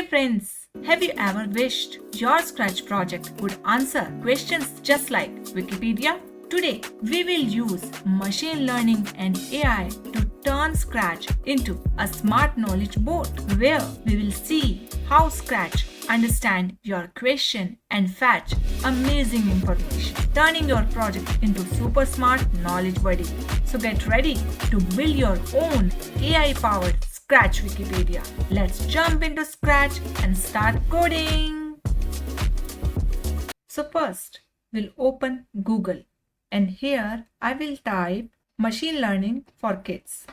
friends, have you ever wished your Scratch project would answer questions just like Wikipedia? Today, we will use machine learning and AI to turn Scratch into a smart knowledge board where we will see how Scratch understand your question and fetch amazing information, turning your project into super smart knowledge buddy. So get ready to build your own AI-powered Scratch Wikipedia. Let's jump into Scratch and start coding. So first, we'll open Google. And here I will type machine learning for kids.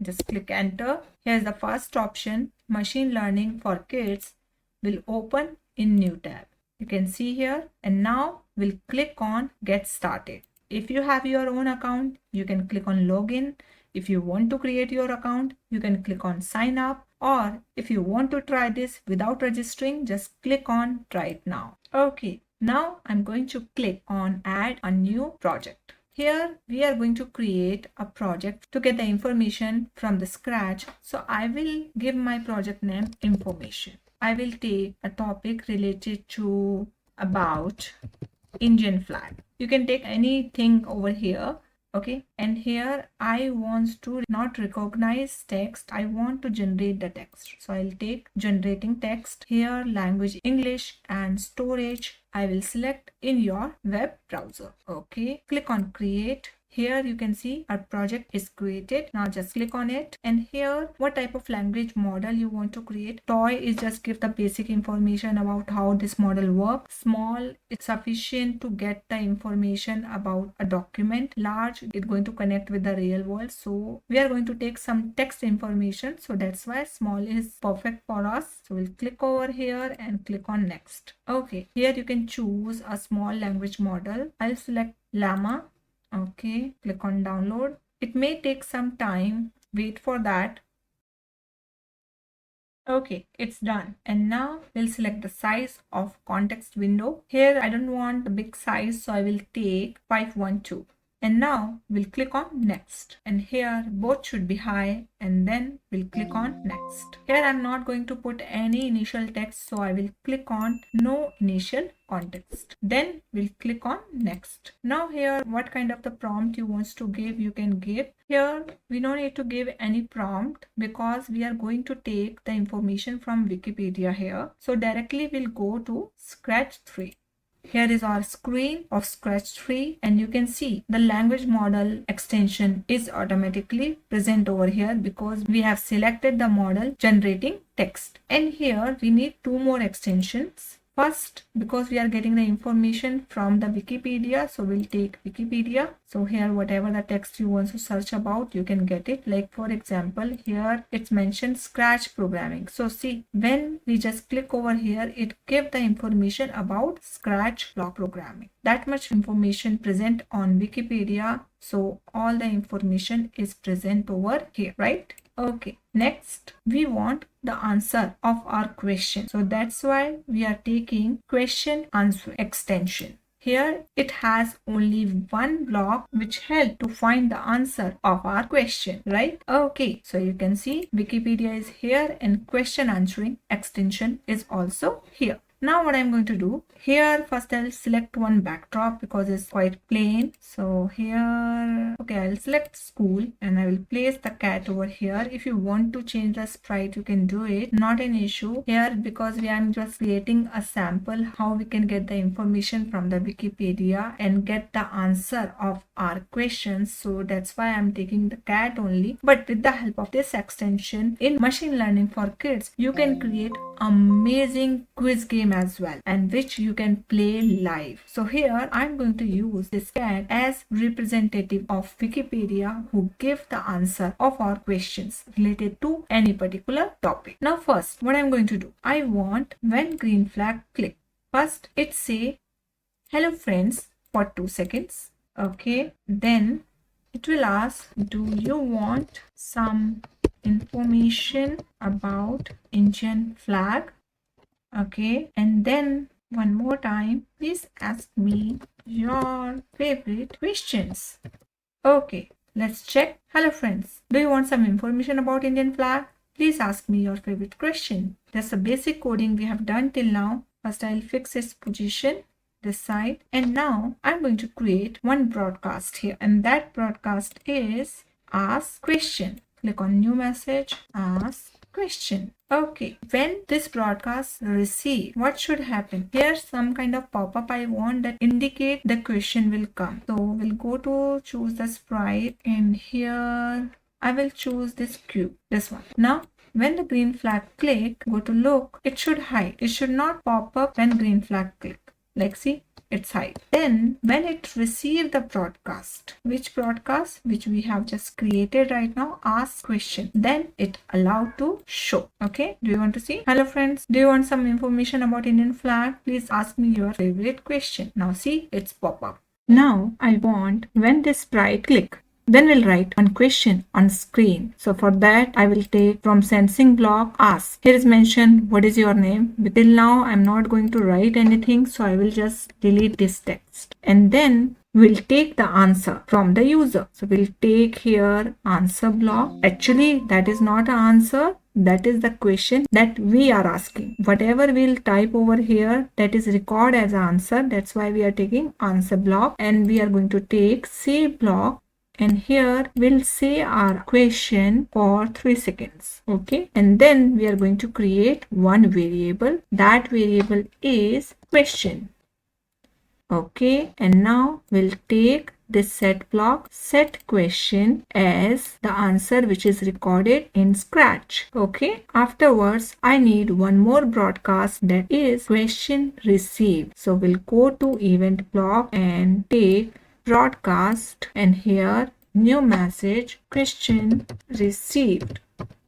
Just click enter. Here's the first option, machine learning for kids will open in new tab. You can see here, and now we'll click on get started. If you have your own account, you can click on login. If you want to create your account, you can click on sign up, or if you want to try this without registering, just click on try it now. Okay. Now I'm going to click on add a new project. Here we are going to create a project to get the information from the Scratch. So I will give my project name information. I will take a topic related to about Indian flag. You can take anything over here. Okay, and here I want to not recognize text. I want to generate the text. So I'll take generating text. Here language English and storage I will select in your web browser. Okay, click on create. Here you can see our project is created. Now just click on it, and here what type of language model you want to create. Toy is just give the basic information about how this model works. Small is sufficient to get the information about a document. Large is going to connect with the real world. So we are going to take some text information. So that's why small is perfect for us. So we'll click over here and click on next. Okay, here you can choose a small language model. I'll select Llama. Okay, click on download. It may take some time. Wait for that. Okay, it's done. And now we'll select the size of context window. Here I don't want the big size, so I will take 512. And now we'll click on next. And here both should be high, and then we'll click on next. Here I'm not going to put any initial text, so I will click on no initial context. Then we'll click on next. Now here what kind of the prompt you want to give, you can give. Here we don't need to give any prompt because we are going to take the information from Wikipedia here. So directly we'll go to Scratch 3. Here is our screen of Scratch 3, and you can see the language model extension is automatically present over here because we have selected the model generating text. And here we need two more extensions. First, because we are getting the information from the Wikipedia, so we'll take Wikipedia. So here whatever the text you want to search about, you can get it. Like for example, here it's mentioned Scratch programming. So see, when we just click over here, it gives the information about Scratch block programming. That much information present on Wikipedia. So all the information is present over here, right? Okay, next we want the answer of our question. So that's why we are taking question answer extension. Here it has only one block which help to find the answer of our question, right? Okay, so you can see Wikipedia is here and question answering extension is also here. Now what I'm going to do, here first I'll select one backdrop because it's quite plain. So here, okay, I'll select school and I will place the cat over here. If you want to change the sprite, you can do it. Not an issue here because I'm just creating a sample how we can get the information from the Wikipedia and get the answer of our questions. So that's why I'm taking the cat only. But with the help of this extension in machine learning for kids, you can create amazing quiz game as well, and which you can play live. So here I'm going to use this cat as representative of Wikipedia who give the answer of our questions related to any particular topic. Now first what I'm going to do, I want when green flag click. First it say hello friends for 2 seconds. Okay, then it will ask, do you want some information about Indian flag? Okay, and then one more time, please ask me your favorite questions. Okay, let's check. Hello friends, do you want some information about Indian flag? Please ask me your favorite question. That's the basic coding we have done till now. First I'll fix its position, this side, and now I'm going to create one broadcast here, and that broadcast is ask question. Click on new message, ask question. Okay, when this broadcast receive, what should happen? Here's some kind of pop-up I want that indicate the question will come. So we'll go to choose the sprite, and here I will choose this cube, this one. Now when the green flag click, go to look, it should hide. It should not pop up when green flag click. Like see, it's hide. Then when it receive the broadcast, which broadcast? Which we have just created right now, ask question. Then it allowed to show. Okay, do you want to see? Hello friends, do you want some information about Indian flag? Please ask me your favorite question. Now see, it's pop up. Now I want when this sprite click, then we'll write one question on screen. So for that, I will take from sensing block ask. Here is mentioned what is your name. But till now, I'm not going to write anything. So I will just delete this text. And then we'll take the answer from the user. So we'll take here answer block. Actually, that is not an answer. That is the question that we are asking. Whatever we'll type over here, that is record as answer. That's why we are taking answer block. And we are going to take say block. And here we'll say our question for 3 seconds. Okay. And then we are going to create one variable. That variable is question. Okay. And now we'll take this set block, set question as the answer which is recorded in Scratch. Okay. Afterwards, I need one more broadcast that is question received. So we'll go to event block and take broadcast, and here new message question received.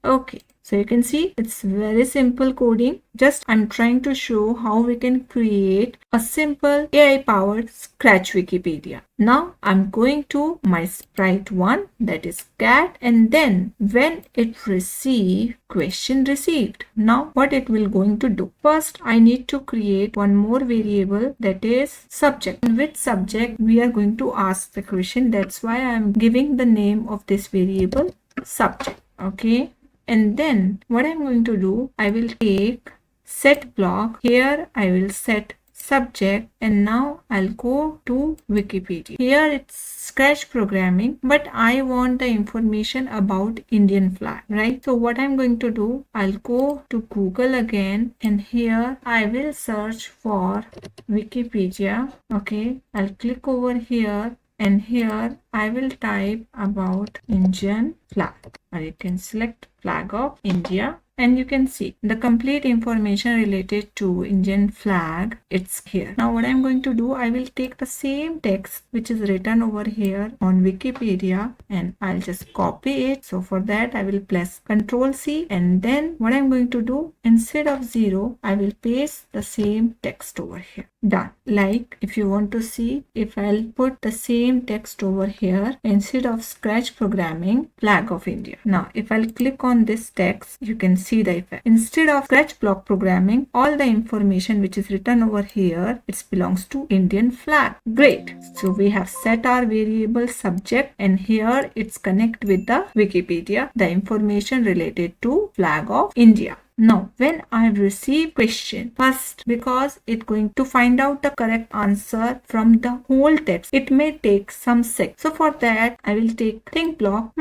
Okay, so you can see it's very simple coding. Just I'm trying to show how we can create a simple AI powered Scratch Wikipedia. Now I'm going to my sprite one, that is cat, and then when it receive question received. Now what it will going to do? First I need to create one more variable, that is subject. In which subject we are going to ask the question. That's why I'm giving the name of this variable subject. Okay. And then what I'm going to do, I will take set block. Here I will set subject, and now I'll go to Wikipedia. Here it's Scratch programming, but I want the information about Indian flag, right? So what I'm going to do, I'll go to Google again, and here I will search for Wikipedia. Okay, I'll click over here, and here I will type about Indian flag, or you can select flag of India, and you can see the complete information related to Indian flag. It's here. Now what I'm going to do, I will take the same text which is written over here on Wikipedia, and I'll just copy it. So for that I will press Ctrl C, and then what I'm going to do, instead of 0 I will paste the same text over here. Done. Like if you want to see, if I'll put the same text over here, instead of Scratch programming flag of India. Now if I'll click on this text, you can see the effect. Instead of Scratch block programming, all the information which is written over here, it belongs to Indian flag. Great. So we have set our variable subject, and here it's connect with the Wikipedia, the information related to flag of India. Now, when I receive question, first, because it's going to find out the correct answer from the whole text, it may take some seconds. So for that, I will take think block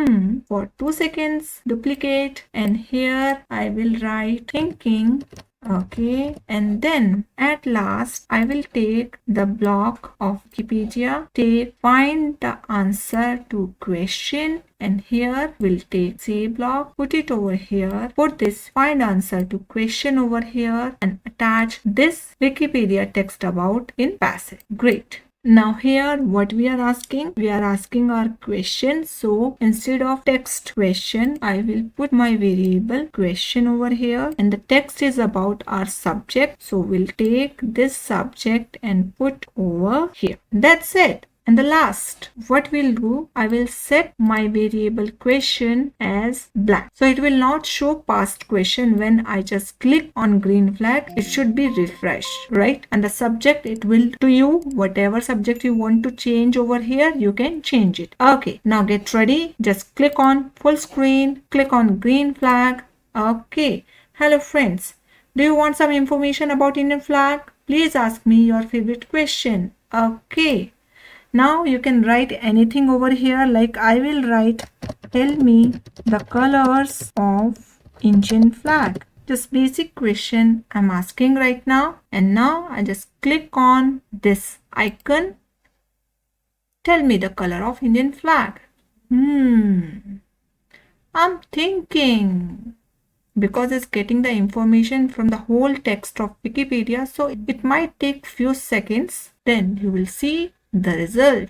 for 2 seconds, duplicate, and here I will write thinking. Okay, and then at last I will take the block of Wikipedia, find the answer to question, and here we'll take say block, put it over here, put this find answer to question over here, and attach this Wikipedia text about in passage. Great. Now here what we are asking our question. So instead of text question, I will put my variable question over here, and the text is about our subject. So we'll take this subject and put over here. That's it. And the last, what we'll do, I will set my variable question as blank. So it will not show past question when I just click on green flag. It should be refreshed, right? And the subject, it will to you, whatever subject you want to change over here, you can change it. Okay, now get ready. Just click on full screen, click on green flag, Okay. Hello friends. Do you want some information about Indian flag? Please ask me your favorite question. Okay. Now you can write anything over here, like I will write, tell me the colors of Indian flag. Just basic question I'm asking right now. And now I just click on this icon. Tell me the color of Indian flag. I'm thinking, because it's getting the information from the whole text of Wikipedia, so it might take few seconds. Then you will see the result.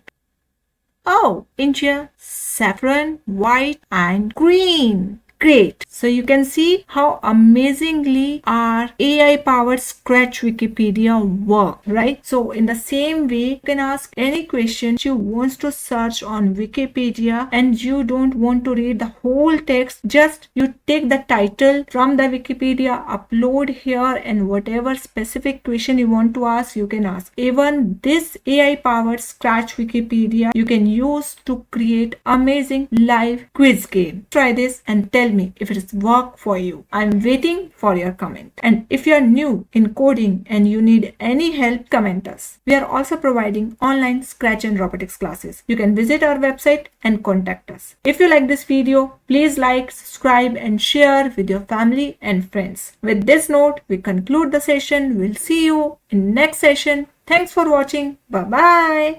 Oh, India, saffron, white and green. Great. So you can see how amazingly our AI powered Scratch Wikipedia work, right? So in the same way, you can ask any question you want to search on Wikipedia and you don't want to read the whole text. Just you take the title from the Wikipedia, upload here, and whatever specific question you want to ask, you can ask. Even this AI powered Scratch Wikipedia you can use to create amazing live quiz game. Try this and tell me if it is work for you. I'm waiting for your comment. And if you are new in coding and you need any help, comment us. We are also providing online Scratch and robotics classes. You can visit our website and contact us. If you like this video, please like, subscribe and share with your family and friends. With this note, we conclude the session. We'll see you in next session. Thanks for watching. Bye bye.